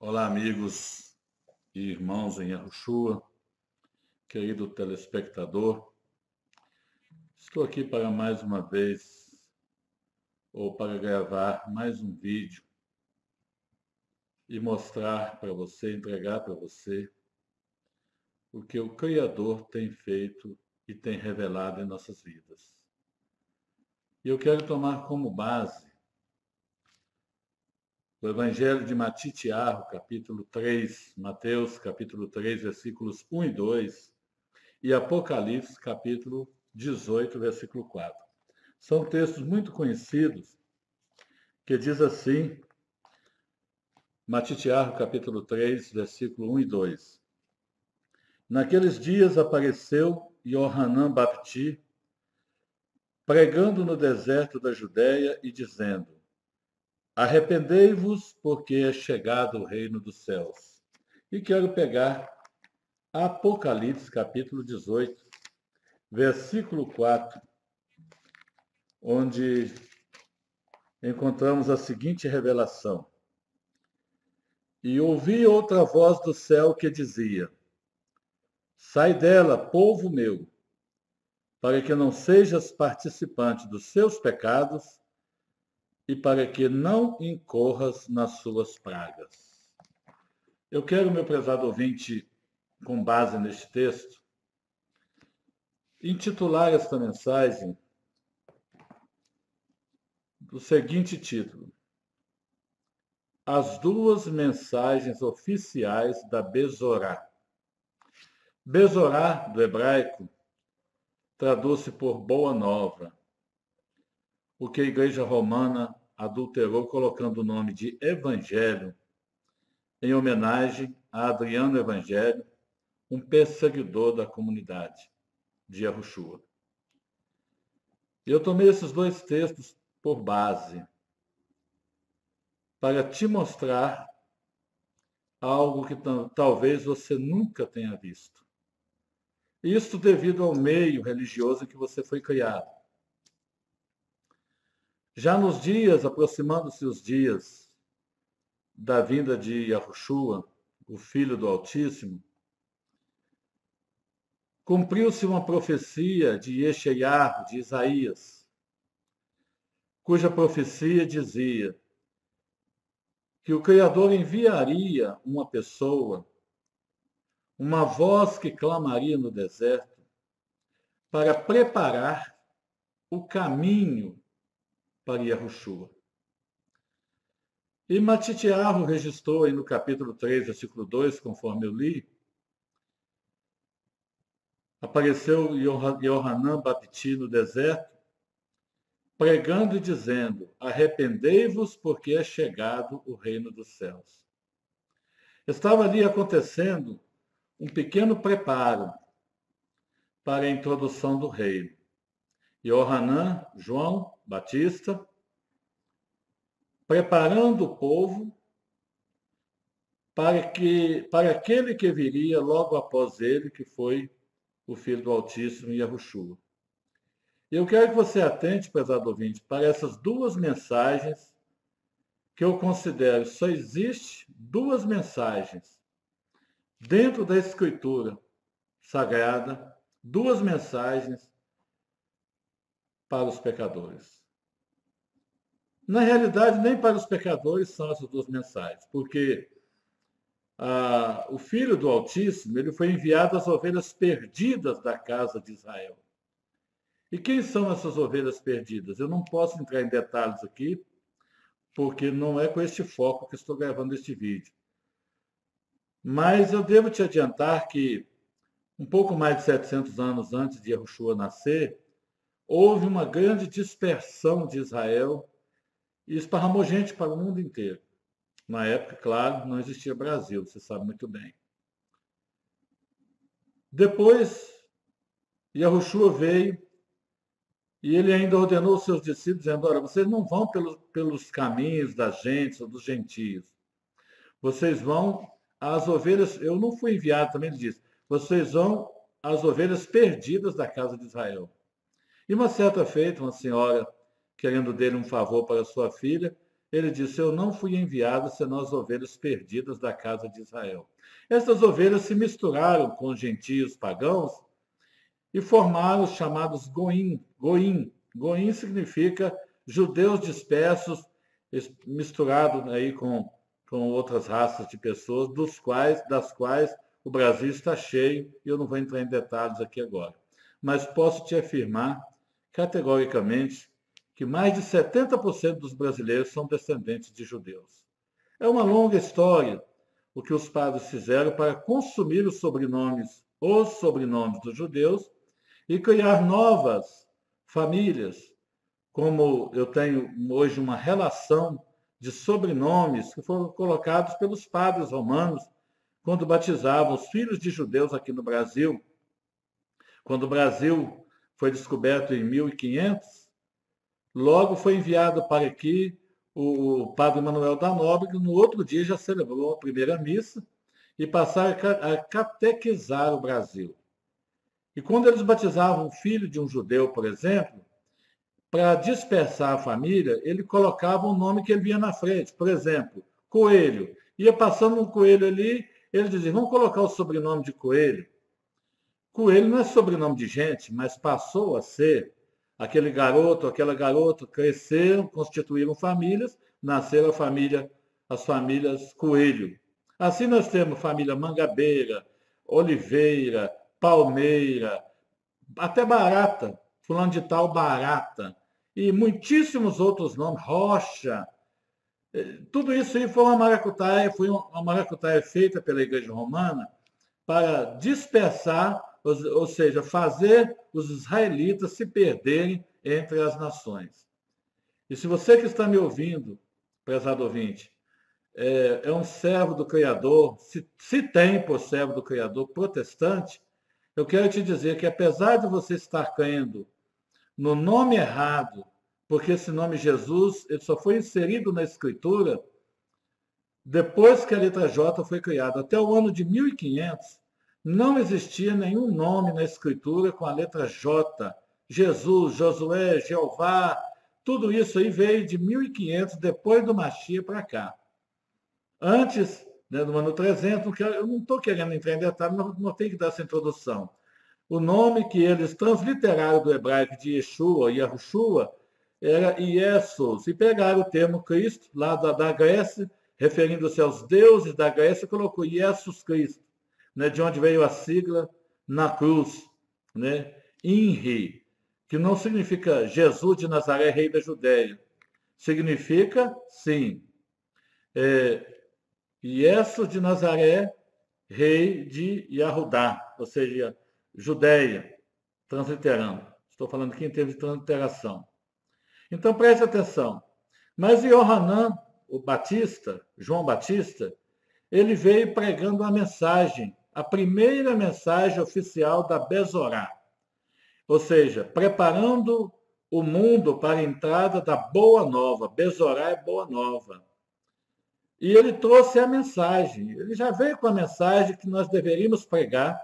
Olá, amigos e irmãos em Yahushua, querido telespectador. Estou aqui para mais uma vez, ou para gravar mais um vídeo e mostrar para você, entregar para você o que o Criador tem feito e tem revelado em nossas vidas. E eu quero tomar como base o Evangelho de Matitiarro, capítulo 3, Mateus, capítulo 3, versículos 1 e 2, e Apocalipse, capítulo 18, versículo 4. São textos muito conhecidos que diz assim, Matitiarro, capítulo 3, versículo 1 e 2. Naqueles dias apareceu Yohanan Bapti, pregando no deserto da Judéia e dizendo: Arrependei-vos, porque é chegado o reino dos céus. E quero pegar Apocalipse, capítulo 18, versículo 4, onde encontramos a seguinte revelação. E ouvi outra voz do céu que dizia: Sai dela, povo meu, para que não sejas participante dos seus pecados e para que não incorras nas suas pragas. Eu quero, meu prezado ouvinte, com base neste texto, intitular esta mensagem do seguinte título: As duas mensagens oficiais da Bezorá. Bezorá, do hebraico, traduz-se por boa nova, o que a Igreja Romana adulterou colocando o nome de Evangelho, em homenagem a Adriano Evangelho, um perseguidor da comunidade de Yahushua. Eu tomei esses dois textos por base para te mostrar algo que talvez você nunca tenha visto. Isso devido ao meio religioso em que você foi criado. Já nos dias, aproximando-se os dias da vinda de Yahushua, o Filho do Altíssimo, cumpriu-se uma profecia de Yeshayahu, de Isaías, cuja profecia dizia que o Criador enviaria uma pessoa, uma voz que clamaria no deserto, para preparar o caminho para Yahushua. E Matitiarro registrou aí no capítulo 3, versículo 2, conforme eu li, apareceu Yohanan Bapti no deserto, pregando e dizendo: Arrependei-vos, porque é chegado o reino dos céus. Estava ali acontecendo um pequeno preparo para a introdução do reino. Yohanan, João Batista, preparando o povo para aquele que viria logo após ele, que foi o Filho do Altíssimo, Yahushua. E eu quero que você atente, prezado ouvinte, para essas duas mensagens que eu considero, só existe duas mensagens dentro da Escritura Sagrada, duas mensagens para os pecadores. Na realidade, nem para os pecadores são essas duas mensagens, porque o Filho do Altíssimo ele foi enviado às ovelhas perdidas da casa de Israel. E quem são essas ovelhas perdidas? Eu não posso entrar em detalhes aqui, porque não é com este foco que estou gravando este vídeo. Mas eu devo te adiantar que, um pouco mais de 700 anos antes de Yahushua nascer, houve uma grande dispersão de Israel e esparramou gente para o mundo inteiro. Na época, claro, não existia Brasil, você sabe muito bem. Depois, Yahushua veio e ele ainda ordenou aos seus discípulos, dizendo: olha, vocês não vão pelos caminhos das gentes ou dos gentios. Vocês vão às ovelhas. Eu não fui enviado, também ele disse: vocês vão às ovelhas perdidas da casa de Israel. E uma certa feita, uma senhora, querendo dele um favor para sua filha, ele disse: eu não fui enviado senão as ovelhas perdidas da casa de Israel. Essas ovelhas se misturaram com os gentios pagãos e formaram os chamados Goim. Goim. Goim significa judeus dispersos, misturados aí com outras raças de pessoas, das quais o Brasil está cheio, e eu não vou entrar em detalhes aqui agora. Mas posso te afirmar, categoricamente, que mais de 70% dos brasileiros são descendentes de judeus. É uma longa história o que os padres fizeram para consumir os sobrenomes dos judeus e criar novas famílias, como eu tenho hoje uma relação de sobrenomes que foram colocados pelos padres romanos quando batizavam os filhos de judeus aqui no Brasil. Quando o Brasil foi descoberto em 1500, logo foi enviado para aqui o padre Manuel da Nóbrega, que no outro dia já celebrou a primeira missa e passaram a catequizar o Brasil. E quando eles batizavam o filho de um judeu, por exemplo, para dispersar a família, ele colocava o nome que ele via na frente. Por exemplo, Coelho. Ia passando um coelho ali, ele dizia: vamos colocar o sobrenome de Coelho. Coelho não é sobrenome de gente, mas passou a ser. Aquele garoto, aquela garota cresceram, constituíram famílias, nasceram as famílias Coelho. Assim nós temos família Mangabeira, Oliveira, Palmeira, até Barata, fulano de tal Barata, e muitíssimos outros nomes, Rocha. Tudo isso aí foi uma maracutaia feita pela Igreja Romana para dispersar, ou seja, fazer os israelitas se perderem entre as nações. E se você que está me ouvindo, prezado ouvinte, é um servo do Criador, se tem por servo do Criador protestante, eu quero te dizer que apesar de você estar crendo no nome errado, porque esse nome Jesus ele só foi inserido na Escritura depois que a letra J foi criada. Até o ano de 1500, não existia nenhum nome na Escritura com a letra J. Jesus, Josué, Jeová, tudo isso aí veio de 1500, depois do Machia para cá. Antes, né, no ano 300, eu não estou querendo entrar em detalhe, não tenho que dar essa introdução. O nome que eles transliteraram do hebraico de Yeshua, Yahushua, era Iesus, e pegaram o termo Cristo, lá da Grécia, referindo-se aos deuses da Grécia, colocou Jesus Cristo, né, de onde veio a sigla na cruz, né, INRI, que não significa Jesus de Nazaré, rei da Judéia. Significa, sim, Jesus de Nazaré, rei de Yahudá, ou seja, Judéia, transliterando. Estou falando aqui em termos de transliteração. Então, preste atenção. Mas Yohanan, o Batista, João Batista, ele veio pregando a mensagem, a primeira mensagem oficial da Besorá. Ou seja, preparando o mundo para a entrada da Boa Nova. Besorá é Boa Nova. E ele trouxe a mensagem. Ele já veio com a mensagem que nós deveríamos pregar,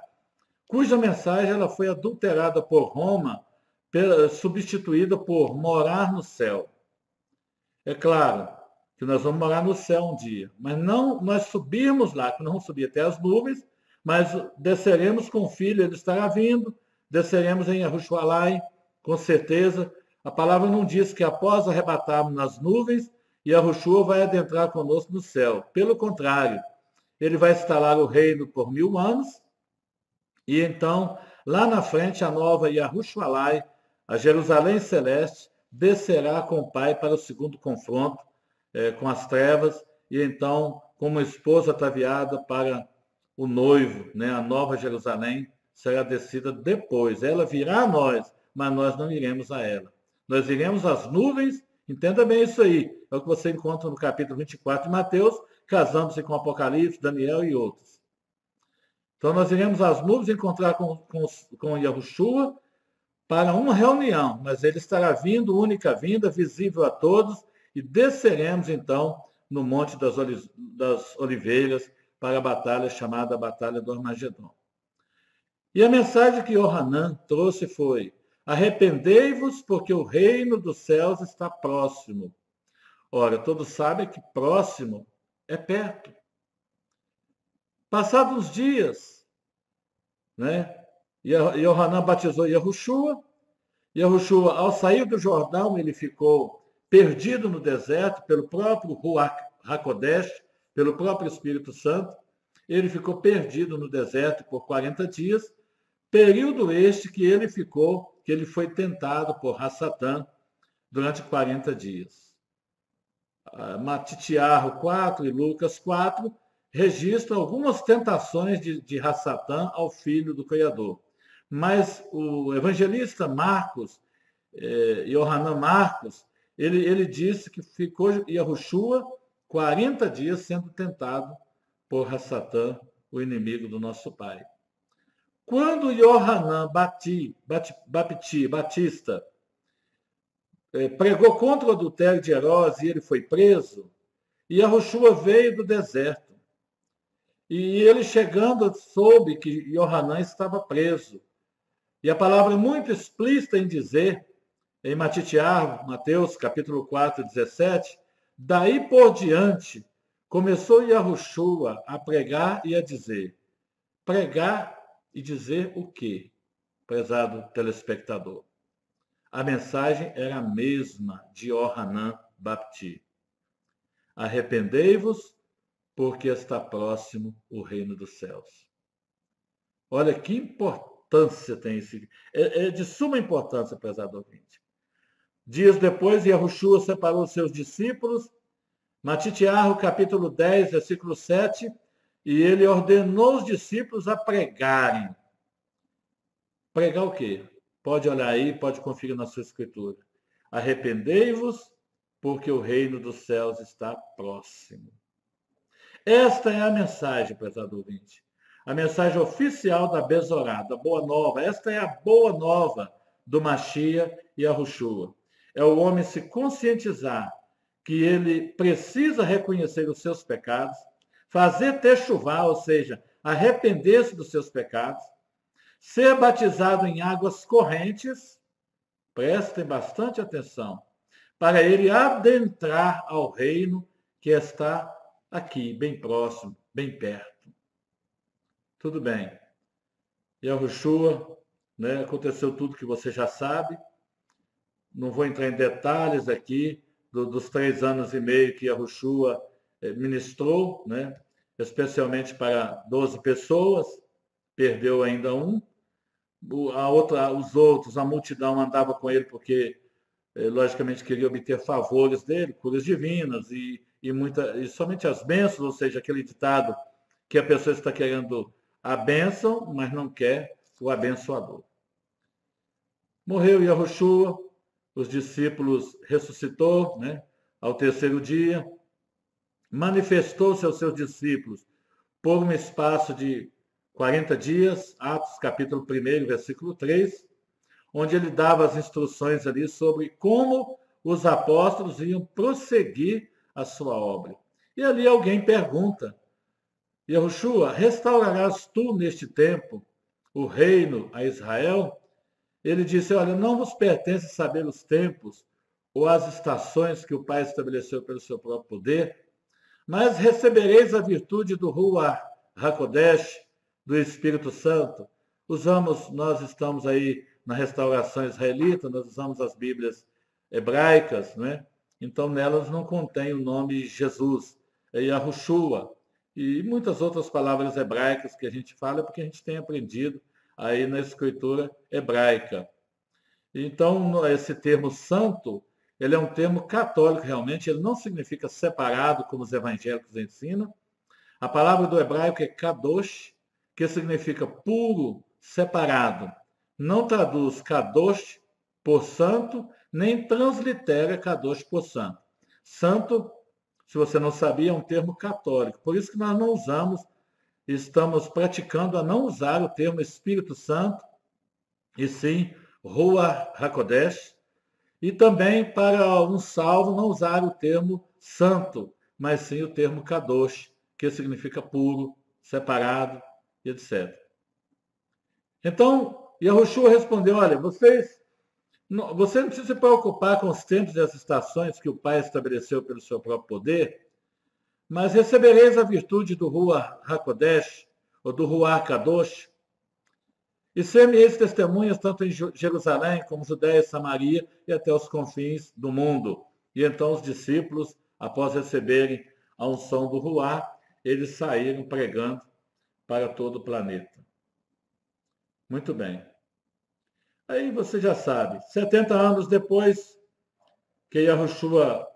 cuja mensagem ela foi adulterada por Roma, substituída por morar no céu. É claro que nós vamos morar no céu um dia, mas não nós subirmos lá, que não vamos subir até as nuvens, mas desceremos com o Filho, ele estará vindo, desceremos em Yahushua, com certeza. A palavra não diz que após arrebatarmos nas nuvens, Yahushua vai adentrar conosco no céu. Pelo contrário, ele vai instalar o reino por 1000 anos, e então, lá na frente, a nova Yahushua, a Jerusalém Celeste, descerá com o Pai para o segundo confronto com as trevas, e então, como esposa ataviada para o noivo, né, a nova Jerusalém será descida depois. Ela virá a nós, mas nós não iremos a ela. Nós iremos às nuvens, entenda bem isso aí. É o que você encontra no capítulo 24 de Mateus, casando-se com Apocalipse, Daniel e outros. Então, nós iremos às nuvens encontrar com Yahushua para uma reunião, mas ele estará vindo, única vinda, visível a todos, e desceremos, então, no Monte das Oliveiras para a batalha chamada Batalha do Armagedon. E a mensagem que Yohanan trouxe foi: arrependei-vos, porque o reino dos céus está próximo. Ora, todos sabem que próximo é perto. Passados uns dias, né? Yohanan batizou Yahushua. Yahushua, ao sair do Jordão, ele ficou perdido no deserto pelo próprio Ruach HaKodesh, pelo próprio Espírito Santo. Ele ficou perdido no deserto por 40 dias, período este que ele foi tentado por Satã durante 40 dias. Matitiarro 4 e Lucas 4 registram algumas tentações de Satã ao Filho do Criador. Mas o evangelista Marcos, Yohanan Marcos, ele disse que ficou Yahushua 40 dias sendo tentado por Satã, o inimigo do nosso Pai. Quando Yohanan Batista pregou contra o adultério de Herodes e ele foi preso, e Yahushua veio do deserto. E ele chegando soube que Yohanan estava preso. E a palavra é muito explícita em dizer, em Matitiarro, Mateus capítulo 4, 17, daí por diante começou Yahushua a pregar e a dizer. Pregar e dizer o quê, prezado telespectador? A mensagem era a mesma de Yohanan Bapti. Arrependei-vos, porque está próximo o reino dos céus. Olha que importância tem esse. É de suma importância, prezado ouvinte. Dias depois, Yahushua separou seus discípulos, Matitiarro, capítulo 10, versículo 7, e ele ordenou os discípulos a pregarem. Pregar o quê? Pode olhar aí, pode conferir na sua escritura. Arrependei-vos, porque o reino dos céus está próximo. Esta é a mensagem, prezado ouvinte. A mensagem oficial da Bezorá, da Boa Nova. Esta é a Boa Nova do Mashiach e Yahushua. É o homem se conscientizar que ele precisa reconhecer os seus pecados, fazer techuvá, ou seja, arrepender-se dos seus pecados, ser batizado em águas correntes, prestem bastante atenção, para ele adentrar ao reino que está aqui, bem próximo, bem perto. Tudo bem. Yahushua, né, aconteceu tudo que você já sabe. Não vou entrar em detalhes aqui dos 3 anos e meio que Yahushua ministrou, né, especialmente para 12 pessoas, perdeu ainda um. Os outros, a multidão andava com ele porque, logicamente, queria obter favores dele, curas divinas e somente as bênçãos, ou seja, aquele ditado que a pessoa está querendo a bênção, mas não quer o abençoador. Morreu Yahushua, os discípulos ressuscitou, né, ao 3º dia, manifestou-se aos seus discípulos por um espaço de 40 dias, Atos capítulo 1, versículo 3, onde ele dava as instruções ali sobre como os apóstolos iam prosseguir a sua obra. E ali alguém pergunta, Yahushua, restaurarás tu neste tempo o reino a Israel? Ele disse, olha, não vos pertence saber os tempos ou as estações que o Pai estabeleceu pelo seu próprio poder, mas recebereis a virtude do Ruach HaKodesh, do Espírito Santo. Nós estamos aí na restauração israelita, nós usamos as Bíblias hebraicas, né? Então nelas não contém o nome Jesus, é Yahushua, e muitas outras palavras hebraicas que a gente fala porque a gente tem aprendido aí na escritura hebraica. Então esse termo santo, ele é um termo católico realmente, ele não significa separado como os evangélicos ensinam. A palavra do hebraico é kadosh, que significa puro, separado. Não traduz kadosh por santo, nem translitera kadosh por santo. Santo, se você não sabia, é um termo católico. Por isso que nós não usamos, estamos praticando a não usar o termo Espírito Santo, e sim Ruach HaKodesh, e também para um salvo não usar o termo santo, mas sim o termo kadosh, que significa puro, separado, etc. Então, Yahushua respondeu, olha, vocês Você não precisa se preocupar com os tempos e as estações que o Pai estabeleceu pelo seu próprio poder, mas recebereis a virtude do Ruach HaKodesh, ou do Ruach Kadosh, e ser-me-eis testemunhas tanto em Jerusalém como Judéia e Samaria e até os confins do mundo. E então os discípulos, após receberem a unção do Ruach, eles saíram pregando para todo o planeta. Muito bem. Aí você já sabe, 70 anos depois que Yahushua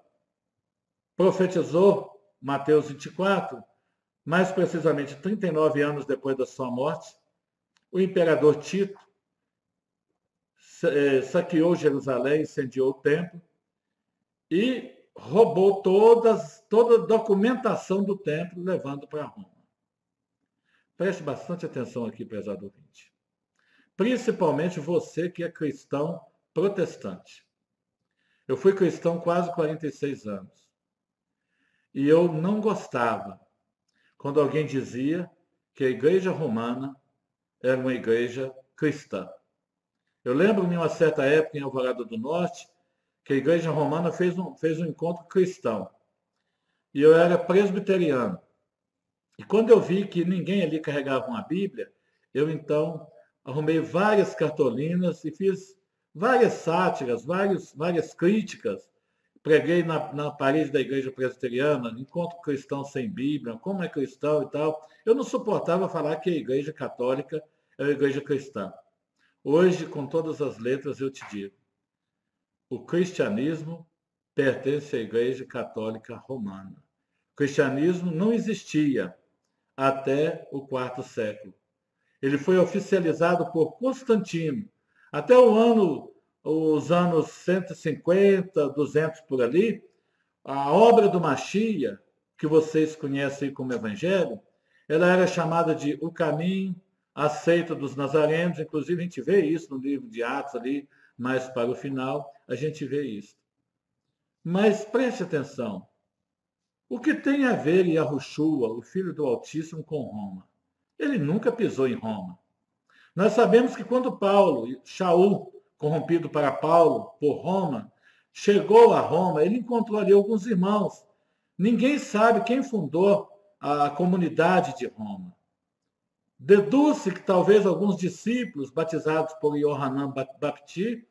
profetizou, Mateus 24, mais precisamente 39 anos depois da sua morte, o imperador Tito saqueou Jerusalém, incendiou o templo e roubou toda a documentação do templo, levando para Roma. Preste bastante atenção aqui, prezado ouvinte. Principalmente você que é cristão protestante. Eu fui cristão quase 46 anos. E eu não gostava quando alguém dizia que a igreja romana era uma igreja cristã. Eu lembro-me, em uma certa época, em Alvorada do Norte, que a igreja romana fez um encontro cristão. E eu era presbiteriano. E quando eu vi que ninguém ali carregava uma Bíblia, eu então arrumei várias cartolinas e fiz várias sátiras, várias críticas. Preguei na parede da igreja presbiteriana, encontro cristão sem Bíblia, como é cristão e tal. Eu não suportava falar que a igreja católica é uma igreja cristã. Hoje, com todas as letras, eu te digo, o cristianismo pertence à igreja católica romana. O cristianismo não existia até o IV século. Ele foi oficializado por Constantino. Até os anos 150, 200 por ali, a obra do Machia, que vocês conhecem como Evangelho, ela era chamada de O Caminho Aceito dos Nazarenos. Inclusive, a gente vê isso no livro de Atos ali, mais para o final, a gente vê isso. Mas preste atenção. O que tem a ver Yahushua, o Filho do Altíssimo, com Roma? Ele nunca pisou em Roma. Nós sabemos que quando Shaul, corrompido para Paulo por Roma, chegou a Roma, ele encontrou ali alguns irmãos. Ninguém sabe quem fundou a comunidade de Roma. Deduz-se que talvez alguns discípulos batizados por Yohanan Baptista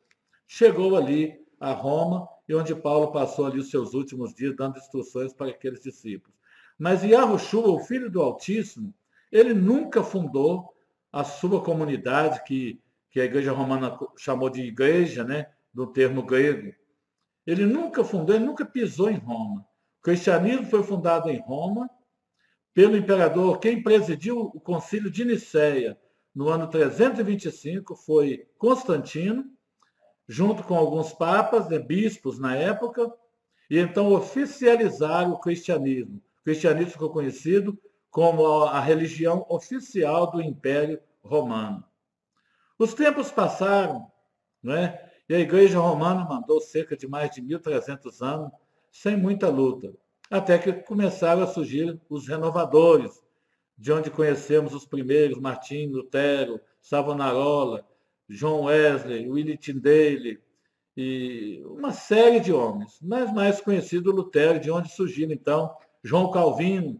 chegou ali a Roma, e onde Paulo passou ali os seus últimos dias dando instruções para aqueles discípulos. Mas Yahushua, o Filho do Altíssimo, ele nunca fundou a sua comunidade, que a igreja romana chamou de igreja, né, do termo grego. Ele nunca fundou, ele nunca pisou em Roma. O cristianismo foi fundado em Roma pelo imperador. Quem presidiu o concílio de Nicéia no ano 325 foi Constantino, junto com alguns papas, né, bispos na época, e então oficializaram o cristianismo. O cristianismo ficou conhecido como a religião oficial do Império Romano. Os tempos passaram, né? E a Igreja Romana mandou cerca de mais de 1.300 anos sem muita luta, até que começaram a surgir os renovadores, de onde conhecemos os primeiros, Martim Lutero, Savonarola, John Wesley, Willie Tyndale, e uma série de homens, mas mais conhecido Lutero, de onde surgiram então João Calvino,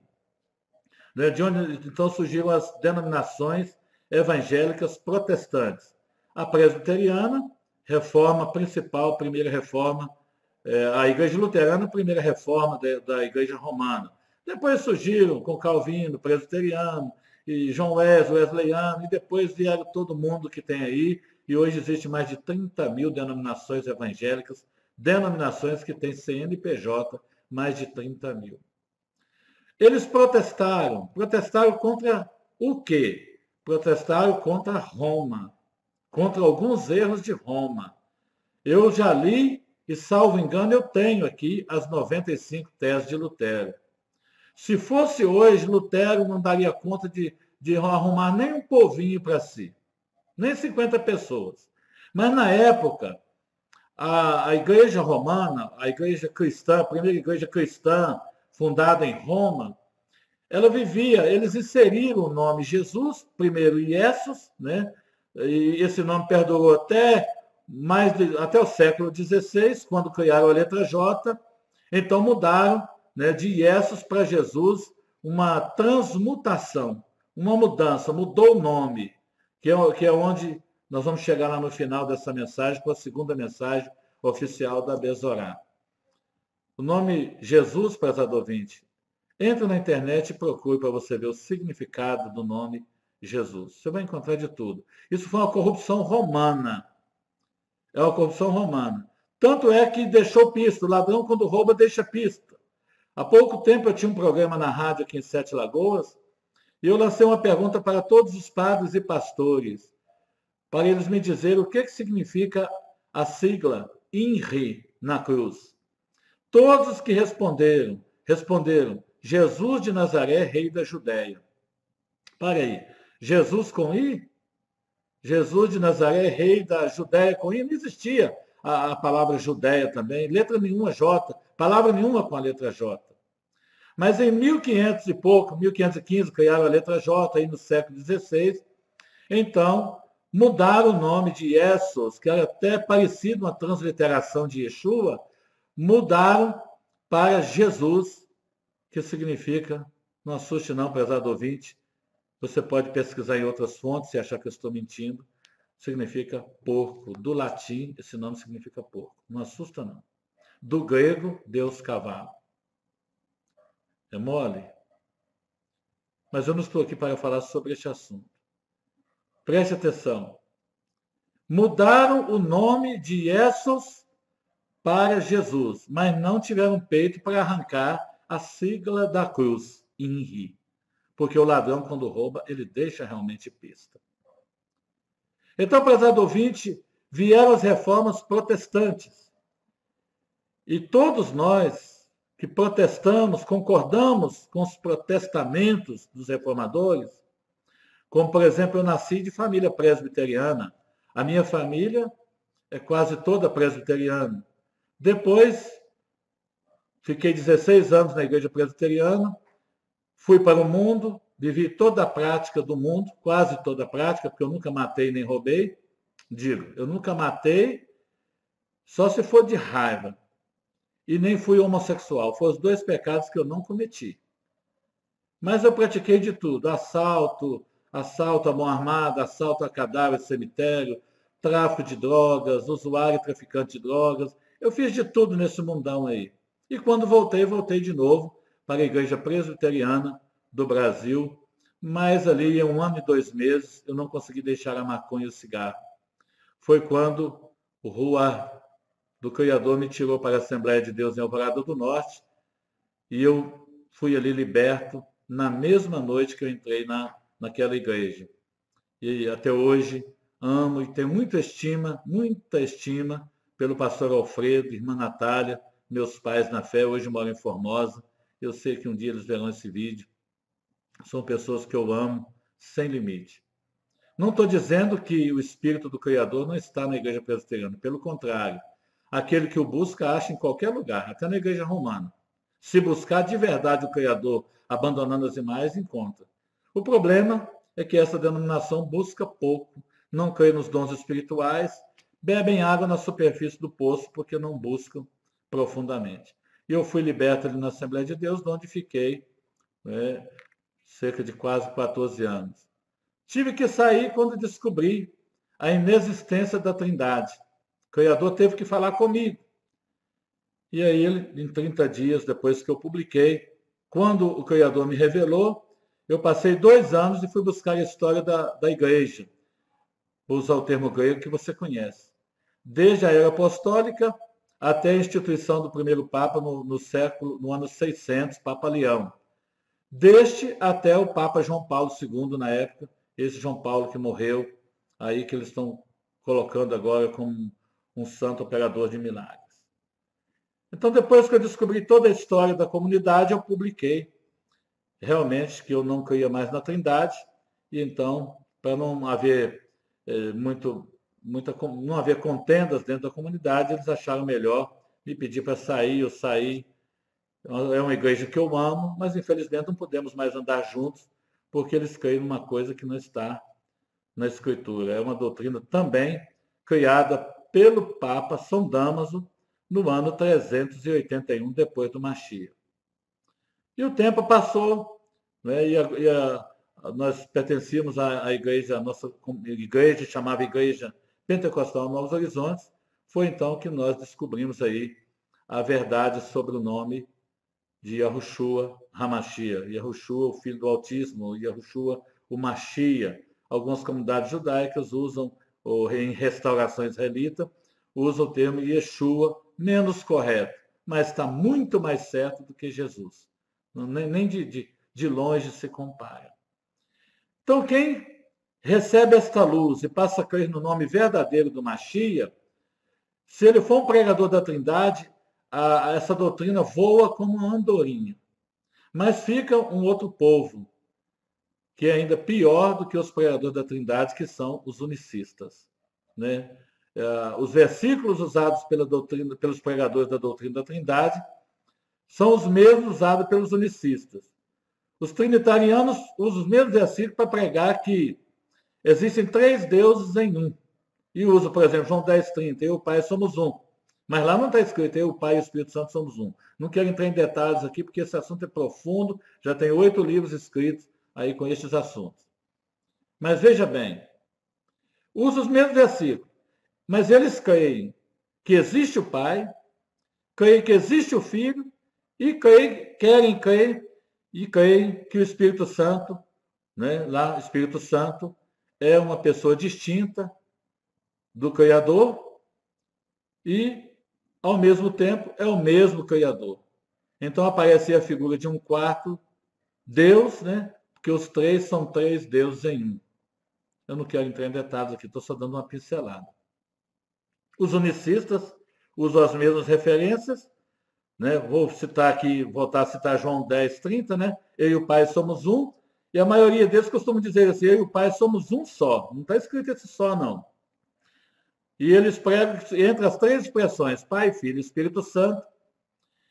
né, de onde então surgiram as denominações evangélicas protestantes. A presbiteriana, reforma principal, primeira reforma, a igreja luterana, primeira reforma da igreja romana. Depois surgiram com Calvino, presbiteriano, e João Wesley, wesleyano, e depois vieram todo mundo que tem aí, e hoje existe mais de 30 mil denominações evangélicas, denominações que têm CNPJ, mais de 30 mil. Eles protestaram contra o quê? Protestaram contra Roma, contra alguns erros de Roma. Eu já li, e salvo engano, eu tenho aqui as 95 teses de Lutero. Se fosse hoje, Lutero não daria conta de arrumar nem um povinho para si, nem 50 pessoas. Mas na época, a igreja romana, a igreja cristã, a primeira igreja cristã fundada em Roma, ela vivia, eles inseriram o nome Jesus, primeiro Iesus, né? E esse nome perdurou até até o século XVI, quando criaram a letra J, então mudaram, né, de Iesus para Jesus, uma transmutação, uma mudança, mudou o nome, que é onde nós vamos chegar lá no final dessa mensagem, com a segunda mensagem oficial da Besorá. O nome Jesus, prezado ouvinte, entre na internet e procure para você ver o significado do nome Jesus. Você vai encontrar de tudo. Isso foi uma corrupção romana. É uma corrupção romana. Tanto é que deixou pista. O ladrão, quando rouba, deixa pista. Há pouco tempo eu tinha um programa na rádio aqui em Sete Lagoas e eu lancei uma pergunta para todos os padres e pastores, para eles me dizerem o que significa a sigla INRI na cruz. Todos os que responderam Jesus de Nazaré, rei da Judéia. Para aí, Jesus com I? Jesus de Nazaré, rei da Judéia com I? Não existia a palavra Judéia também, letra nenhuma J, palavra nenhuma com a letra J. Mas em 1500 e pouco, 1515, criaram a letra J, aí no século XVI, então mudaram o nome de Iesus, que era até parecido uma transliteração de Yeshua, mudaram para Jesus, que significa, não assuste não, prezado ouvinte, você pode pesquisar em outras fontes se achar que eu estou mentindo, significa porco. Do latim, esse nome significa porco. Não assusta não. Do grego, Deus cavalo. É mole? Mas eu não estou aqui para falar sobre este assunto. Preste atenção. Mudaram o nome de Jesus para Jesus, mas não tiveram peito para arrancar a sigla da cruz, INRI. Porque o ladrão, quando rouba, ele deixa realmente pista. Então, prezado ouvinte, vieram as reformas protestantes. E todos nós que protestamos, concordamos com os protestamentos dos reformadores, como, por exemplo, eu nasci de família presbiteriana. A minha família é quase toda presbiteriana. Depois, fiquei 16 anos na igreja presbiteriana, fui para o mundo, vivi toda a prática do mundo, quase toda a prática, porque eu nunca matei nem roubei. Digo, eu nunca matei, só se for de raiva. E nem fui homossexual. Foram os dois pecados que eu não cometi. Mas eu pratiquei de tudo: assalto à mão armada, assalto a cadáver de cemitério, tráfico de drogas, usuário e traficante de drogas. Eu fiz de tudo nesse mundão aí. E quando voltei de novo para a Igreja Presbiteriana do Brasil. Mas ali, em 1 ano e 2 meses, eu não consegui deixar a maconha e o cigarro. Foi quando o Rua do Criador me tirou para a Assembleia de Deus em Alvorada do Norte e eu fui ali liberto na mesma noite que eu entrei naquela igreja. E até hoje amo e tenho muita estima pelo pastor Alfredo, irmã Natália, meus pais na fé, hoje moram em Formosa. Eu sei que um dia eles verão esse vídeo. São pessoas que eu amo sem limite. Não estou dizendo que o Espírito do Criador não está na igreja presbiteriana, pelo contrário. Aquele que o busca acha em qualquer lugar, até na igreja romana. Se buscar de verdade o Criador, abandonando as imagens, encontra. O problema é que essa denominação busca pouco, não crê nos dons espirituais, bebem água na superfície do poço porque não buscam profundamente. E eu fui liberto ali na Assembleia de Deus, onde fiquei cerca de quase 14 anos. Tive que sair quando descobri a inexistência da Trindade. O Criador teve que falar comigo. E aí, em 30 dias depois que eu publiquei, quando o Criador me revelou, eu passei 2 anos e fui buscar a história da igreja. Vou usar o termo grego que você conhece. Desde a era apostólica até a instituição do primeiro Papa no ano 600, Papa Leão. Deste até o Papa João Paulo II, na época, esse João Paulo que morreu, aí que eles estão colocando agora como um santo operador de milagres. Então, depois que eu descobri toda a história da comunidade, eu publiquei realmente que eu não cria mais na Trindade, e então, para não haver não haver contendas dentro da comunidade, eles acharam melhor me pedir para sair, eu saí. É uma igreja que eu amo, mas infelizmente não podemos mais andar juntos, porque eles creem numa coisa que não está na Escritura. É uma doutrina também criada pelo Papa São Damaso no ano 381 depois do Mashiach. E o tempo passou, né, nós pertencíamos à igreja, a nossa igreja chamava Igreja Pentecostal Novos Horizontes. Foi então que nós descobrimos aí a verdade sobre o nome de Yahushua HaMashiach. Yahushua, o filho do Altíssimo, Yahushua, o Mashiach. Algumas comunidades judaicas usam, ou em restauração israelita, usam o termo Yeshua, menos correto, mas está muito mais certo do que Jesus. Nem de longe se compara. Então, quem recebe esta luz e passa a crer no nome verdadeiro do Mashiach, se ele for um pregador da Trindade, essa doutrina voa como uma andorinha. Mas fica um outro povo, que é ainda pior do que os pregadores da Trindade, que são os unicistas. Né? Os versículos usados pelos pregadores da doutrina da Trindade são os mesmos usados pelos unicistas. Os trinitarianos usam os mesmos versículos para pregar que existem 3 deuses em um. E usam, por exemplo, João 10:30, eu e o Pai somos um. Mas lá não está escrito, eu, o Pai e o Espírito Santo somos um. Não quero entrar em detalhes aqui, porque esse assunto é profundo, já tem 8 livros escritos aí com estes assuntos. Mas veja bem, usa os mesmos versículos, mas eles creem que existe o Pai, creem que existe o Filho, e querem crer e creem que o Espírito Santo, né, lá o Espírito Santo é uma pessoa distinta do Criador e, ao mesmo tempo, é o mesmo Criador. Então aparece a figura de um quarto Deus, né, porque os 3 são 3 deuses em um. Eu não quero entrar em detalhes aqui, estou só dando uma pincelada. Os unicistas usam as mesmas referências, né? Vou citar aqui, voltar a citar João 10:30, né? Eu e o Pai somos um, e a maioria deles costumam dizer assim, eu e o Pai somos um só. Não está escrito esse só, não. E eles pregam que entre as 3 expressões, Pai, Filho e Espírito Santo,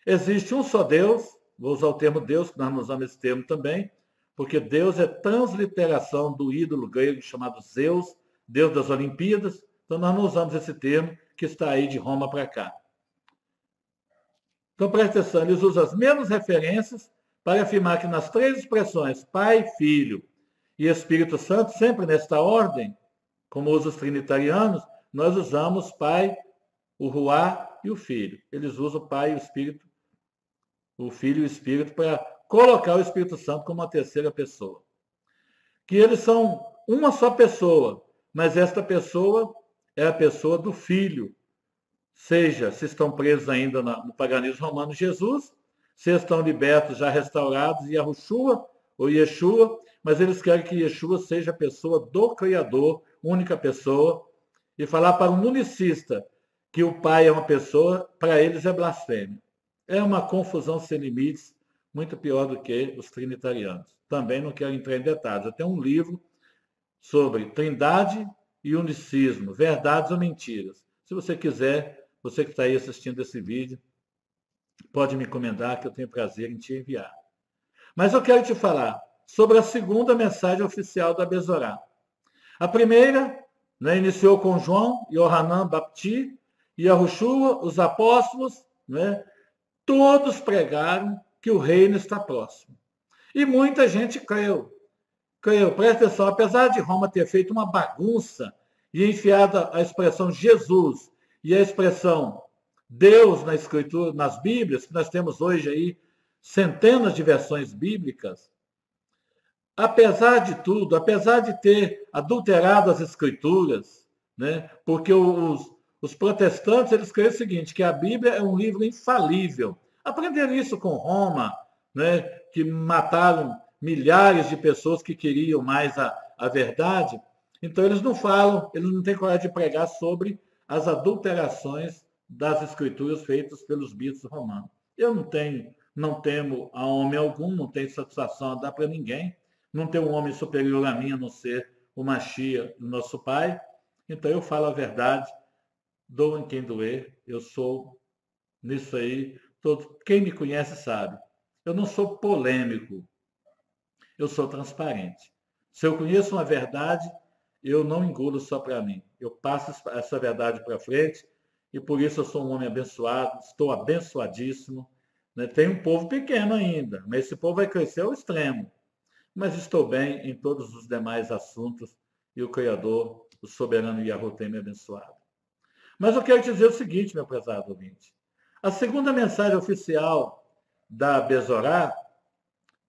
existe um só Deus, vou usar o termo Deus, que nós não usamos esse termo também, porque Deus é transliteração do ídolo grego chamado Zeus, Deus das Olimpíadas, então nós não usamos esse termo que está aí de Roma para cá. Então, presta atenção, eles usam as mesmas referências para afirmar que nas 3 expressões, Pai, Filho e Espírito Santo, sempre nesta ordem, como usam os trinitarianos, nós usamos Pai, o Ruá e o Filho. Eles usam o Pai e o Espírito, o Filho e o Espírito, para colocar o Espírito Santo como uma terceira pessoa. Que eles são uma só pessoa, mas esta pessoa é a pessoa do Filho. Seja, se estão presos ainda no paganismo romano, Jesus, se estão libertos, já restaurados, Yahushua ou Yeshua, mas eles querem que Yeshua seja a pessoa do Criador, única pessoa, e falar para um unicista que o Pai é uma pessoa, para eles é blasfêmia. É uma confusão sem limites, muito pior do que os trinitarianos. Também não quero entrar em detalhes. Eu tenho um livro sobre trindade e unicismo, verdades ou mentiras. Se você quiser, você que está aí assistindo esse vídeo, pode me encomendar que eu tenho prazer em te enviar. Mas eu quero te falar sobre a segunda mensagem oficial da Besorá. A primeira, né, iniciou com João, Yohanan Bapti, Yahushua, os apóstolos, né, todos pregaram que o reino está próximo. E muita gente creu. Presta atenção, apesar de Roma ter feito uma bagunça e enfiado a expressão Jesus e a expressão Deus na Escritura, nas Bíblias, que nós temos hoje aí centenas de versões bíblicas, apesar de tudo, apesar de ter adulterado as Escrituras, né, porque os protestantes eles creem o seguinte, que a Bíblia é um livro infalível. Aprenderam isso com Roma, né, que mataram milhares de pessoas que queriam mais a verdade. Então eles não falam, eles não têm coragem de pregar sobre as adulterações das Escrituras feitas pelos bispos romanos. Eu não temo a homem algum, não tenho satisfação a dar para ninguém, não tem um homem superior a mim, a não ser o Mashiach, nosso Pai. Então eu falo a verdade, dou em quem doer, eu sou nisso aí, quem me conhece sabe. Eu não sou polêmico, eu sou transparente. Se eu conheço uma verdade, eu não engulo só para mim. Eu passo essa verdade para frente e por isso eu sou um homem abençoado, estou abençoadíssimo. Né? Tem um povo pequeno ainda, mas esse povo vai crescer ao extremo. Mas estou bem em todos os demais assuntos e o Criador, o soberano Yahweh tem me abençoado. Mas eu quero dizer o seguinte, meu prezado ouvinte. A segunda mensagem oficial da Bezorá,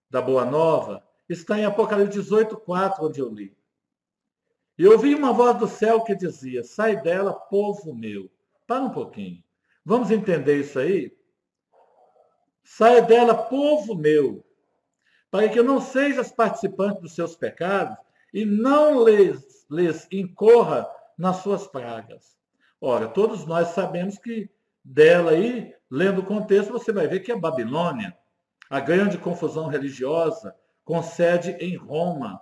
da Boa Nova, está em Apocalipse 18:4, onde eu li. E ouvi uma voz do céu que dizia: sai dela, povo meu. Para um pouquinho. Vamos entender isso aí? Sai dela, povo meu, para que não sejas participante dos seus pecados e não lhes incorra nas suas pragas. Ora, todos nós sabemos que dela aí, lendo o contexto, você vai ver que é Babilônia, a grande confusão religiosa, com sede em Roma.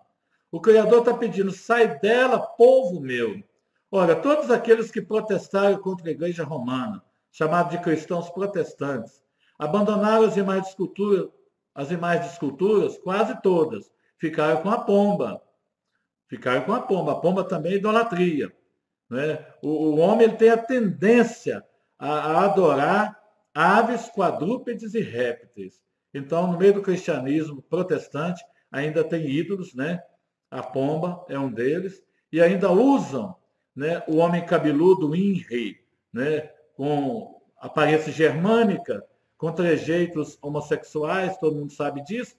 O Criador está pedindo, sai dela, povo meu. Ora, todos aqueles que protestaram contra a igreja romana, chamados de cristãos protestantes, abandonaram as imagens de esculturas, quase todas, ficaram com a pomba. Ficaram com a pomba. A pomba também é idolatria. Né? O homem ele tem a tendência a adorar aves, quadrúpedes e répteis. Então, no meio do cristianismo protestante, ainda tem ídolos, né? A pomba é um deles, e ainda usam, né, o homem cabeludo Inri, né, com aparência germânica, com trejeitos homossexuais, todo mundo sabe disso,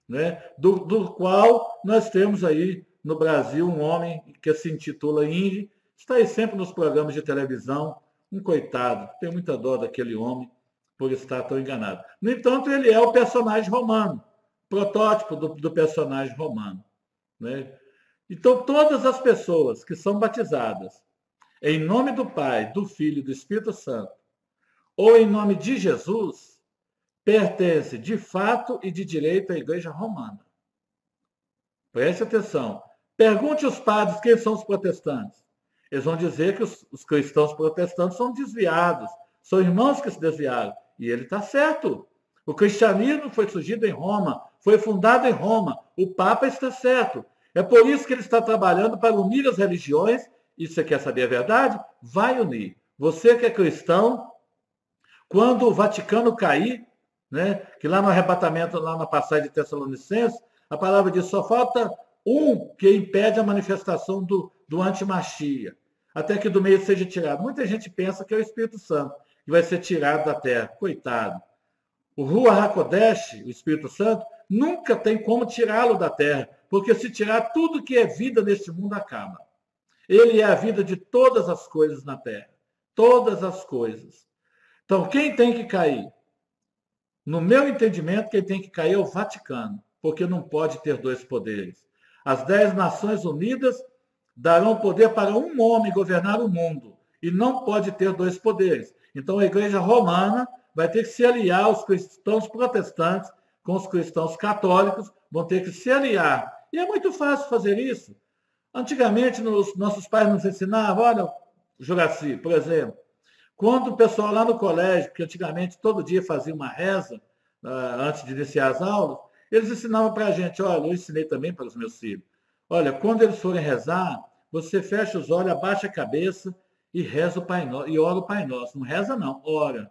né, do qual nós temos aí no Brasil um homem que se intitula Inri, está aí sempre nos programas de televisão, um coitado, tem muita dó daquele homem por estar tão enganado. No entanto, ele é o personagem romano, protótipo do personagem romano. Né? Então, todas as pessoas que são batizadas em nome do Pai, do Filho e do Espírito Santo, ou em nome de Jesus, pertencem de fato e de direito à Igreja Romana. Preste atenção. Pergunte aos padres quem são os protestantes. Eles vão dizer que os cristãos protestantes são desviados, são irmãos que se desviaram. E ele está certo. O cristianismo foi surgido em Roma, foi fundado em Roma. O Papa está certo. É por isso que ele está trabalhando para unir as religiões. E você quer saber a verdade? Vai unir. Você que é cristão, quando o Vaticano cair, né, que lá no arrebatamento, lá na passagem de Tessalonicenses, a palavra diz, só falta um que impede a manifestação do antimachia, até que do meio seja tirado. Muita gente pensa que é o Espírito Santo, que vai ser tirado da terra. Coitado. O Ruach HaKodesh, o Espírito Santo, nunca tem como tirá-lo da terra, porque se tirar, tudo que é vida neste mundo acaba. Ele é a vida de todas as coisas na terra. Todas as coisas. Então, quem tem que cair? No meu entendimento, quem tem que cair é o Vaticano, porque não pode ter dois poderes. As 10 Nações Unidas darão poder para um homem governar o mundo, e não pode ter dois poderes. Então, a Igreja Romana vai ter que se aliar aos cristãos protestantes com os cristãos católicos, vão ter que se aliar. E é muito fácil fazer isso. Antigamente, nossos pais nos ensinavam, olha, Juraci, por exemplo, quando o pessoal lá no colégio, que antigamente todo dia fazia uma reza, antes de iniciar as aulas, eles ensinavam para a gente, olha, eu ensinei também para os meus filhos, olha, quando eles forem rezar, você fecha os olhos, abaixa a cabeça e reza o Pai Nosso, e ora o Pai Nosso. Não reza não, ora.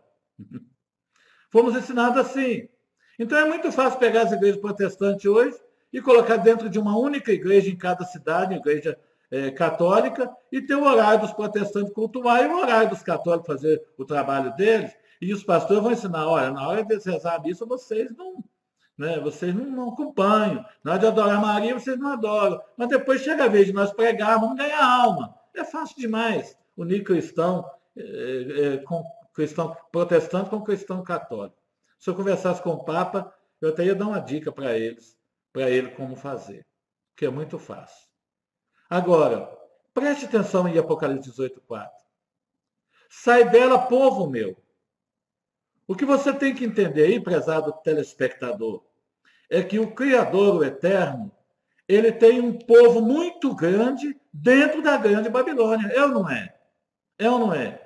Fomos ensinados assim. Então é muito fácil pegar as igrejas protestantes hoje e colocar dentro de uma única igreja em cada cidade, igreja católica, e ter o horário dos protestantes cultuar e o horário dos católicos fazer o trabalho deles. E os pastores vão ensinar, olha, na hora de rezar a missa, vocês não acompanham. Na hora de adorar Maria, vocês não adoram. Mas depois chega a vez de nós pregar, vamos ganhar alma. É fácil demais unir cristão com cristão protestante com cristão católico. Se eu conversasse com o Papa, eu até ia dar uma dica para ele como fazer, que é muito fácil. Agora, preste atenção em Apocalipse 18:4. Sai dela, povo meu. O que você tem que entender aí, prezado telespectador, é que o Criador, o Eterno, ele tem um povo muito grande dentro da grande Babilônia. É ou não é? É ou não é?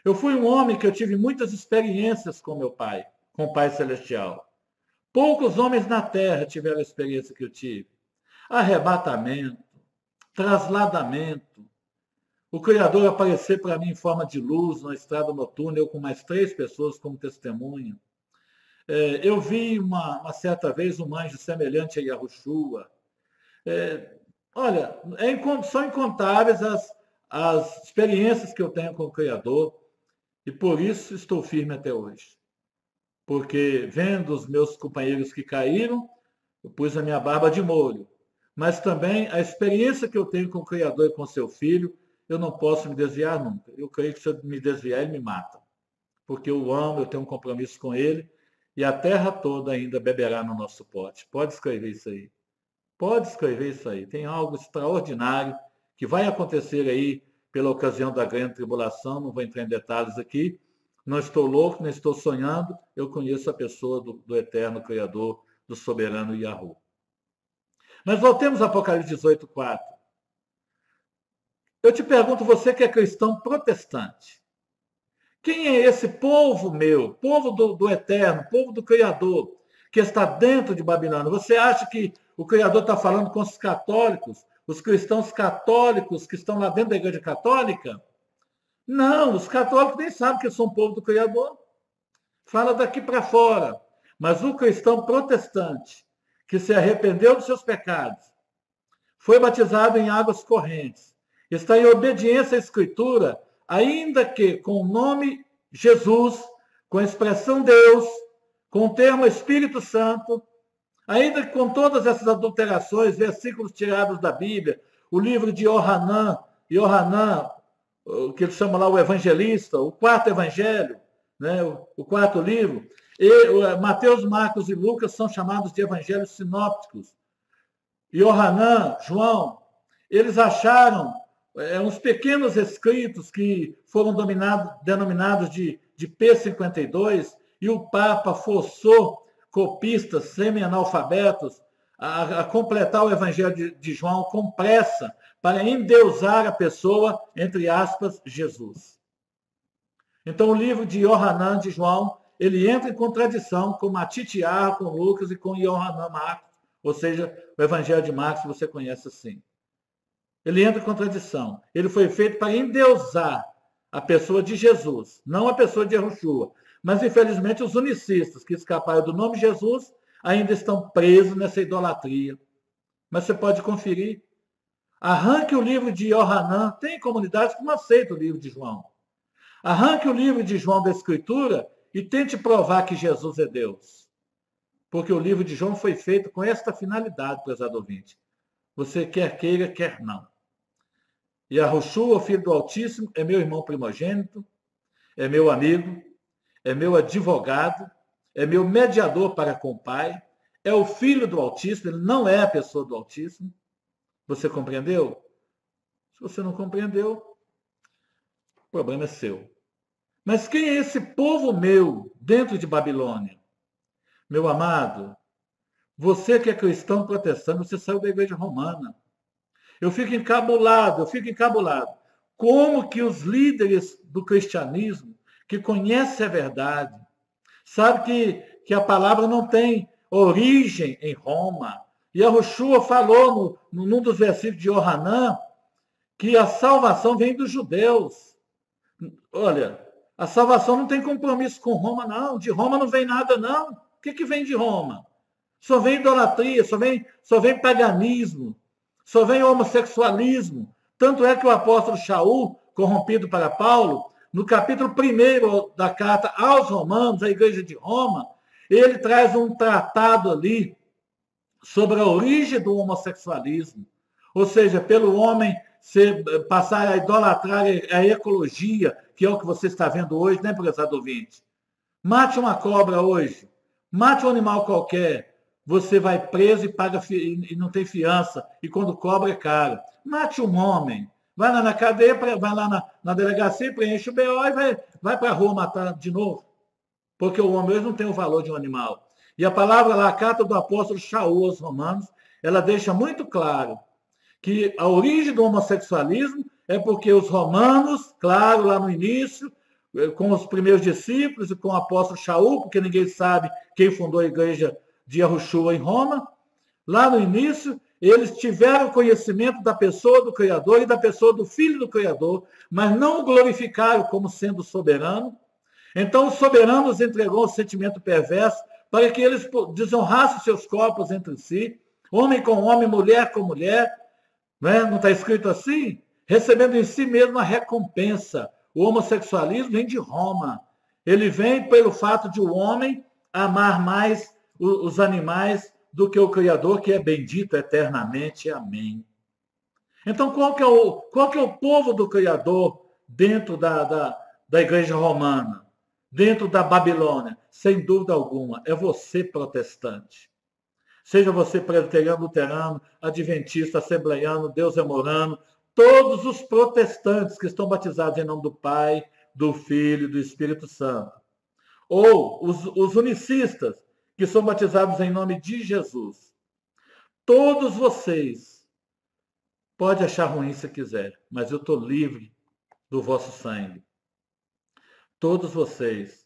Eu fui um homem que eu tive muitas experiências com meu pai, com o Pai Celestial. Poucos homens na terra tiveram a experiência que eu tive. Arrebatamento, trasladamento. O Criador aparecer para mim em forma de luz na estrada noturna, eu com mais 3 pessoas como testemunha. Eu vi uma certa vez um anjo semelhante a Yahushua. Olha, são incontáveis as experiências que eu tenho com o Criador e por isso estou firme até hoje. Porque vendo os meus companheiros que caíram, eu pus a minha barba de molho. Mas também a experiência que eu tenho com o Criador e com seu Filho, eu não posso me desviar nunca. Eu creio que se eu me desviar, ele me mata. Porque eu o amo, eu tenho um compromisso com ele e a terra toda ainda beberá no nosso pote. Pode escrever isso aí. Pode escrever isso aí. Tem algo extraordinário que vai acontecer aí pela ocasião da grande tribulação. Não vou entrar em detalhes aqui. Não estou louco, não estou sonhando. Eu conheço a pessoa do eterno Criador, do soberano Yahu. Mas voltemos a Apocalipse 18:4. Eu te pergunto, você que é cristão protestante, quem é esse povo meu, povo do Eterno, povo do Criador, que está dentro de Babilônia? Você acha que o Criador está falando com os católicos, os cristãos católicos que estão lá dentro da Igreja Católica? Não, os católicos nem sabem que são povo do Criador. Fala daqui para fora. Mas o cristão protestante, que se arrependeu dos seus pecados, foi batizado em águas correntes, está em obediência à Escritura, ainda que com o nome Jesus, com a expressão Deus, com o termo Espírito Santo, ainda que com todas essas adulterações, versículos tirados da Bíblia, o livro de Yohanan, que eles chamam lá o evangelista, o quarto evangelho, né, o quarto livro, e Mateus, Marcos e Lucas são chamados de evangelhos sinópticos. Yohanan, João, eles acharam uns pequenos escritos que foram denominados de P52, e o Papa forçou copistas semi-analfabetos a completar o Evangelho de João com pressa, para endeusar a pessoa, entre aspas, Jesus. Então, o livro de Yohanan, de João, ele entra em contradição com Matitiar, com Lucas e com Yohanan Marcos, ou seja, o Evangelho de Marcos você conhece assim. Ele entra em contradição. Ele foi feito para endeusar a pessoa de Jesus, não a pessoa de Yahushua. Mas, infelizmente, os unicistas que escaparam do nome Jesus ainda estão presos nessa idolatria. Mas você pode conferir. Arranque o livro de Yohanan. Tem comunidades que não aceitam o livro de João. Arranque o livro de João da Escritura e tente provar que Jesus é Deus. Porque o livro de João foi feito com esta finalidade, prezado ouvinte. Você quer queira, quer não. Yahushua, filho do Altíssimo, é meu irmão primogênito, é meu amigo, é meu advogado, é meu mediador para com o Pai, é o Filho do Altíssimo, ele não é a pessoa do Altíssimo. Você compreendeu? Se você não compreendeu, o problema é seu. Mas quem é esse povo meu dentro de Babilônia? Meu amado, você que é cristão protestante, você saiu da igreja romana. Eu fico encabulado. Como que os líderes do cristianismo, que conhecem a verdade, sabem que a palavra não tem origem em Roma. E Yahushua falou num dos versículos de Yohanan que a salvação vem dos judeus. Olha, a salvação não tem compromisso com Roma, não. De Roma não vem nada, não. O que vem de Roma? Só vem idolatria, só vem paganismo, só vem homossexualismo. Tanto é que o apóstolo Shaul, corrompido para Paulo, no capítulo 1 da carta aos Romanos, à igreja de Roma, ele traz um tratado ali sobre a origem do homossexualismo. Ou seja, pelo homem passar a idolatrar a ecologia, que é o que você está vendo hoje, né, prezado ouvinte? Mate uma cobra hoje, mate um animal qualquer, você vai preso e paga e não tem fiança, e quando cobra é caro. Mate um homem, vai lá na cadeia, vai lá na delegacia, preenche o BO e vai para a rua matar de novo. Porque o homem hoje não tem o valor de um animal. E a palavra lá, a carta do apóstolo Shaul aos Romanos, ela deixa muito claro que a origem do homossexualismo é porque os romanos, claro, lá no início, com os primeiros discípulos e com o apóstolo Shaul, porque ninguém sabe quem fundou a igreja de Yahushua em Roma, lá no início, Eles tiveram conhecimento da pessoa do Criador e da pessoa do Filho do Criador, mas não o glorificaram como sendo soberano. Então, o soberano os entregou um sentimento perverso para que eles desonrassem seus corpos entre si, homem com homem, mulher com mulher. Não está escrito assim? Recebendo em si mesmo a recompensa. O homossexualismo vem de Roma. Ele vem pelo fato de o homem amar mais os animais do que o Criador, que é bendito eternamente. Amém. Então, qual que é o povo do Criador dentro da igreja romana? Dentro da Babilônia? Sem dúvida alguma, é você, protestante. Seja você presbiteriano, luterano, adventista, assembleiano, deus-é-morano, todos os protestantes que estão batizados em nome do Pai, do Filho e do Espírito Santo. Ou os unicistas, que são batizados em nome de Jesus. Todos vocês, pode achar ruim se quiser, mas eu estou livre do vosso sangue. Todos vocês,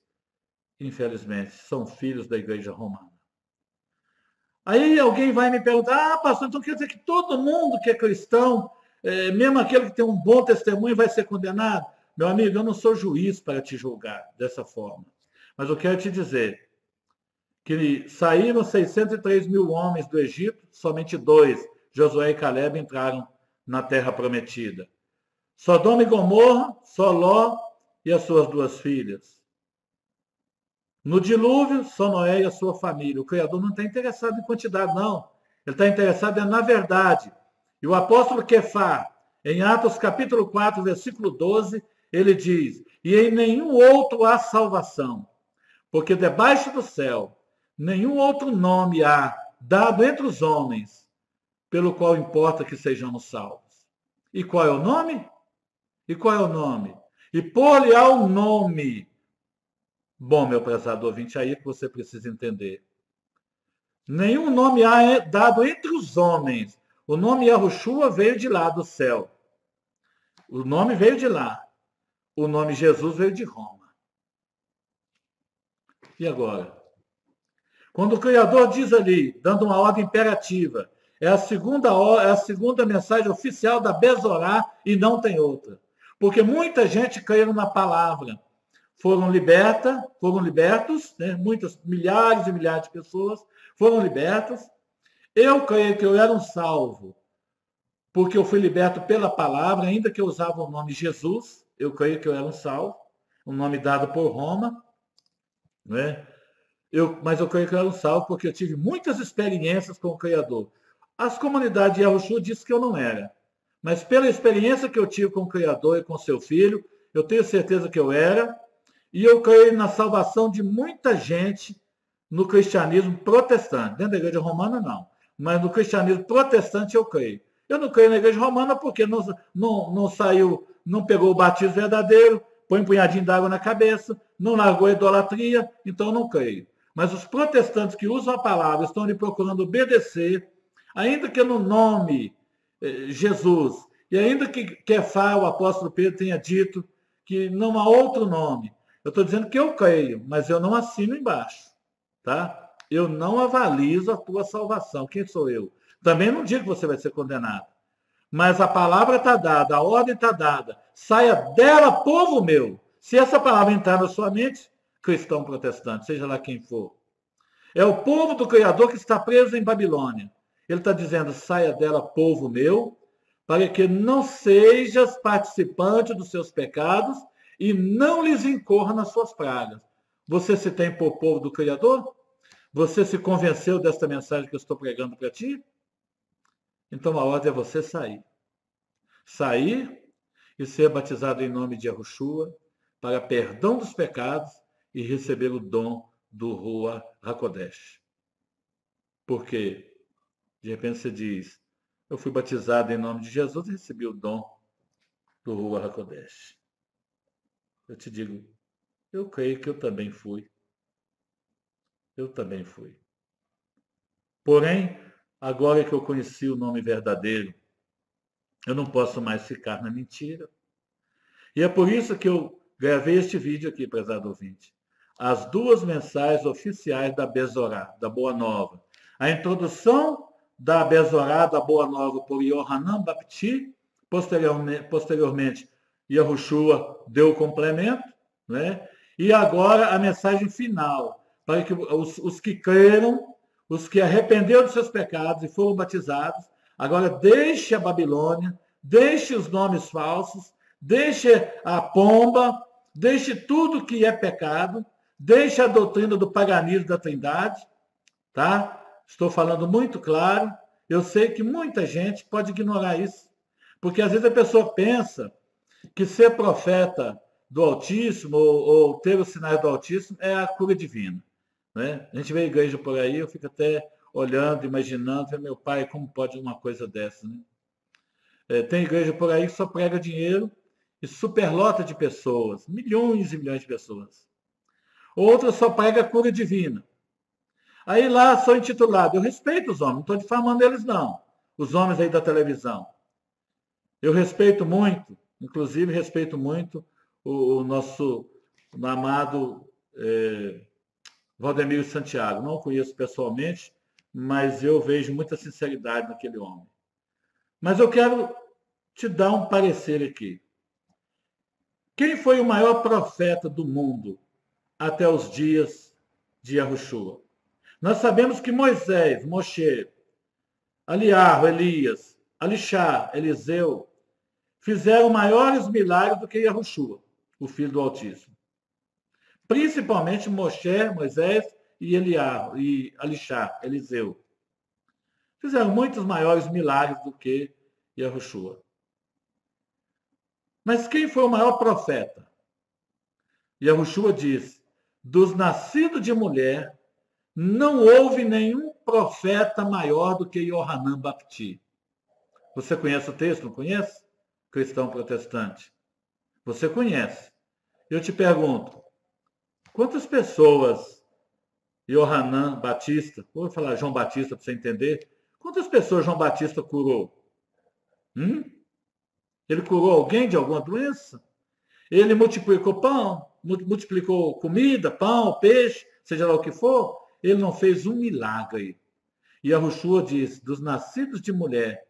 infelizmente, são filhos da igreja romana. Aí alguém vai me perguntar, pastor, então quer dizer que todo mundo que é cristão, mesmo aquele que tem um bom testemunho, vai ser condenado? Meu amigo, eu não sou juiz para te julgar dessa forma. Mas eu quero te dizer que saíram 603 mil homens do Egito, somente 2, Josué e Caleb, entraram na terra prometida. Sodoma e Gomorra, só Ló e as suas 2 filhas. No dilúvio, só Noé e a sua família. O Criador não está interessado em quantidade, não. Ele está interessado na verdade. E o apóstolo Quefá, em Atos capítulo 4, versículo 12, ele diz: e em nenhum outro há salvação, porque debaixo do céu nenhum outro nome há dado entre os homens, pelo qual importa que sejamos salvos. E qual é o nome? E qual é o nome? E pôr-lhe ao nome. Bom, meu prezado ouvinte, aí é que você precisa entender. Nenhum nome há dado entre os homens. O nome Yahushua veio de lá, do céu. O nome veio de lá. O nome Jesus veio de Roma. E agora? Quando o Criador diz ali, dando uma ordem imperativa, é a segunda mensagem oficial da Bezorá e não tem outra. Porque muita gente caiu na palavra. Foram libertos, né? Muitas, milhares e milhares de pessoas foram libertas. Eu creio que eu era um salvo, porque eu fui liberto pela palavra, ainda que eu usava o nome Jesus, eu creio que eu era um salvo, um nome dado por Roma, né? Mas eu creio que eu era um salvo porque eu tive muitas experiências com o Criador. As comunidades de Yahushua dizem que eu não era, mas pela experiência que eu tive com o Criador e com seu Filho, eu tenho certeza que eu era, e eu creio na salvação de muita gente no cristianismo protestante. Dentro da igreja romana, não. Mas no cristianismo protestante eu creio. Eu não creio na igreja romana porque não saiu, não pegou o batismo verdadeiro, põe um punhadinho d'água na cabeça, não largou a idolatria, então eu não creio. Mas os protestantes que usam a palavra estão lhe procurando obedecer, ainda que no nome Jesus, e ainda que Quefá, o apóstolo Pedro, tenha dito que não há outro nome. Eu estou dizendo que eu creio, mas eu não assino embaixo, tá? Eu não avalizo a tua salvação. Quem sou eu? Também não digo que você vai ser condenado. Mas a palavra está dada, a ordem está dada. Saia dela, povo meu. Se essa palavra entrar na sua mente, cristão protestante, seja lá quem for. É o povo do Criador que está preso em Babilônia. Ele está dizendo, saia dela, povo meu, para que não sejas participante dos seus pecados e não lhes incorra nas suas pragas. Você se tem por povo do Criador? Você se convenceu desta mensagem que eu estou pregando para ti? Então a ordem é você sair. Sair e ser batizado em nome de Yahushua para perdão dos pecados e receber o dom do Ruach HaKodesh. Porque, de repente você diz, eu fui batizado em nome de Jesus e recebi o dom do Ruach HaKodesh. Eu te digo, eu creio que eu também fui. Eu também fui. Porém, agora que eu conheci o nome verdadeiro, eu não posso mais ficar na mentira. E é por isso que eu gravei este vídeo aqui, prezado ouvinte. As 2 mensagens oficiais da Bezorá, da Boa Nova. A introdução da Bezorá, da Boa Nova, por Yohanan Bapti. Posteriormente, Yahushua deu o complemento, né? E agora a mensagem final, para que os que creram, os que arrependeram dos seus pecados e foram batizados, agora deixe a Babilônia, deixe os nomes falsos, deixe a pomba, deixe tudo que é pecado, deixe a doutrina do paganismo da Trindade, tá? Estou falando muito claro. Eu sei que muita gente pode ignorar isso, porque às vezes a pessoa pensa que ser profeta do Altíssimo ou ter os sinais do Altíssimo é a cura divina, né? A gente vê a igreja por aí, eu fico até olhando, imaginando, meu pai, como pode uma coisa dessa, né? Tem igreja por aí que só prega dinheiro e superlota de pessoas, milhões e milhões de pessoas. Outra só prega cura divina. Aí lá sou intitulado, eu respeito os homens, não estou difamando eles não, os homens aí da televisão. Eu respeito muito, inclusive respeito muito o nosso amado Valdemiro Santiago. Não o conheço pessoalmente, mas eu vejo muita sinceridade naquele homem. Mas eu quero te dar um parecer aqui. Quem foi o maior profeta do mundo até os dias de Yahushua? Nós sabemos que Moisés, Moshe, Eliarro, Elias, Alixá, Eliseu, fizeram maiores milagres do que Yahushua, o Filho do Altíssimo. Principalmente Moshe, Moisés e Eliarro, e Alixá, Eliseu. Fizeram muitos maiores milagres do que Yahushua. Mas quem foi o maior profeta? Yahushua disse, dos nascidos de mulher, não houve nenhum profeta maior do que Yohanan Bapti. Você conhece o texto, não conhece? Cristão protestante. Você conhece. Eu te pergunto, quantas pessoas Yohanan Batista, vou falar João Batista para você entender, quantas pessoas João Batista curou? Ele curou alguém de alguma doença? Ele multiplicou pão, multiplicou comida, pão, peixe, seja lá o que for. Ele não fez um milagre. E Yahushua diz, dos nascidos de mulher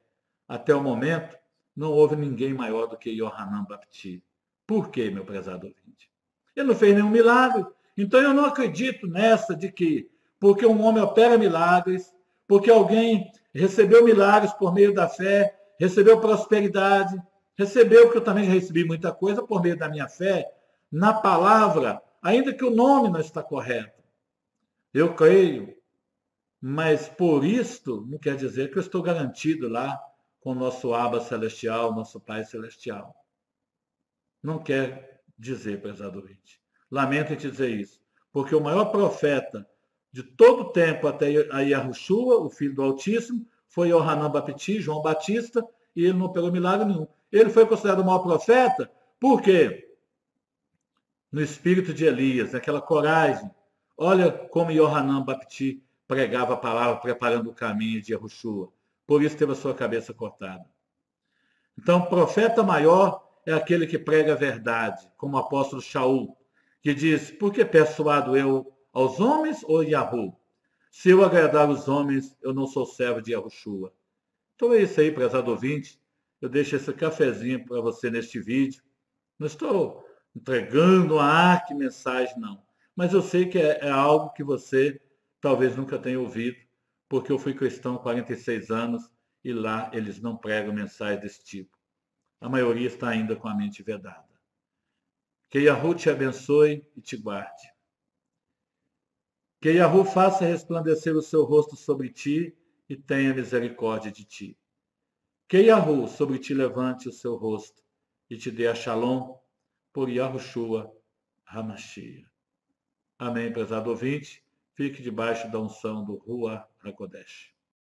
até o momento, não houve ninguém maior do que Yohanan Bapti. Por quê, meu prezado ouvinte? Ele não fez nenhum milagre. Então eu não acredito nessa de que, porque um homem opera milagres, porque alguém recebeu milagres por meio da fé, recebeu prosperidade, recebeu, que eu também já recebi muita coisa por meio da minha fé, na palavra, ainda que o nome não está correto. Eu creio, mas por isto não quer dizer que eu estou garantido lá com o nosso Abba Celestial, nosso Pai Celestial. Não quer dizer, prezado ouvinte. Lamento em te dizer isso, porque o maior profeta de todo o tempo até a Yahushua, o Filho do Altíssimo, foi Yohanan Bapti, João Batista, e ele não operou milagre nenhum. Ele foi considerado o maior profeta, por quê? No espírito de Elias, naquela coragem. Olha como Yohanan Bapti pregava a palavra, preparando o caminho de Yahushua. Por isso teve a sua cabeça cortada. Então, profeta maior é aquele que prega a verdade, como o apóstolo Shaul, que diz, por que persuado eu aos homens ou Yahu? Se eu agradar os homens, eu não sou servo de Yahushua. Então é isso aí, prezado ouvinte. Eu deixo esse cafezinho para você neste vídeo. Não estou entregando uma que mensagem, não. Mas eu sei que é algo que você talvez nunca tenha ouvido, porque eu fui cristão há 46 anos e lá eles não pregam mensagens desse tipo. A maioria está ainda com a mente vedada. Que Yahu te abençoe e te guarde. Que Yahu faça resplandecer o seu rosto sobre ti e tenha misericórdia de ti. Que Yahu sobre ti levante o seu rosto e te dê a Shalom por Yahushua HaMashiach. Amém, prezado ouvinte. Fique debaixo da unção do Ruach HaKodesh.